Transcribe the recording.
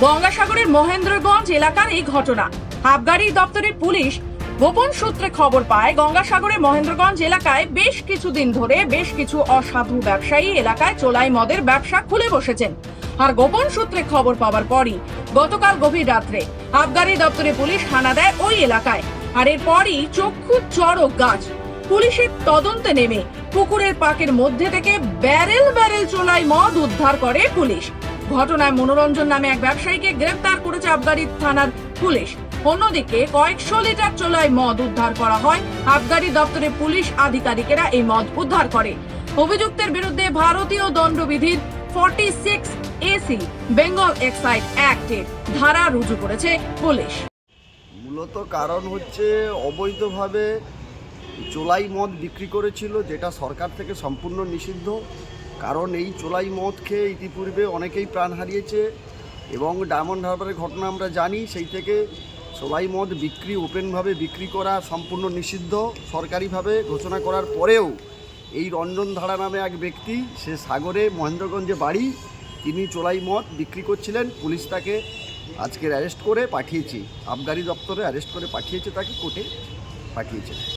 গঙ্গাসাগরের মহেন্দ্রগঞ্জ এলাকার এই ঘটনা। আবগারি দপ্তরের পুলিশ গোপন সূত্রে খবর পায় গঙ্গাসাগরের মহেন্দ্রগঞ্জ এলাকায় বেশ কিছুদিন ধরে বেশ কিছু অসাধু ব্যবসায়ী এলাকায় চোলাই মদের ব্যবসা খুলে বসেছেন। আর গোপন সূত্রে খবর পাওয়ার পরই গতকাল গভীর রাত্রে আবগারি দপ্তরের পুলিশ হানা দেয় ওই এলাকায়। আর এরপরই চক্ষু চড়ক গাছ। পুলিশের তদন্তে নেমে পুকুরের পাকের মধ্যে থেকে ব্যারেল ব্যারেল চোলাই মদ উদ্ধার করে পুলিশ। ঘটনায় মনোরঞ্জন নামে এক ব্যবসায়ীকে গ্রেফতার করেছে আবগারি থানার পুলিশ। অন্যদিকে কয়েকশো লিটার চোলাই মদ উদ্ধার করা হয়। আবগারি দপ্তরের পুলিশ আধিকারিকেরা এই মদ উদ্ধার করে। অভিযুক্তের বিরুদ্ধে ভারতীয় দণ্ডবিধির 46 AC বেঙ্গল এক্সাইজ অ্যাক্টের ধারা রুজু করেছে পুলিশ। মূলত কারণ হচ্ছে অবৈধভাবে চোলাই মদ বিক্রি করেছিল, যেটা সরকার থেকে সম্পূর্ণ নিষিদ্ধ। কারণ এই চোলাই মদ খেয়ে ইতিপূর্বে অনেকেই প্রাণ হারিয়েছে এবং ডায়মন্ড হারবারের ঘটনা আমরা জানি। সেই থেকে চোলাই মদ বিক্রি, ওপেনভাবে বিক্রি করা সম্পূর্ণ নিষিদ্ধ সরকারিভাবে ঘোষণা করার পরেও এই রঞ্জন ধারা নামে এক ব্যক্তি, সে সাগরে মহেন্দ্রগঞ্জে বাড়ি, তিনি চোলাই মদ বিক্রি করছিলেন। পুলিশ তাকে আজকে অ্যারেস্ট করে পাঠিয়েছি, আবগারি দপ্তরে অ্যারেস্ট করে পাঠিয়েছে, তাকে কোর্টে পাঠিয়েছে।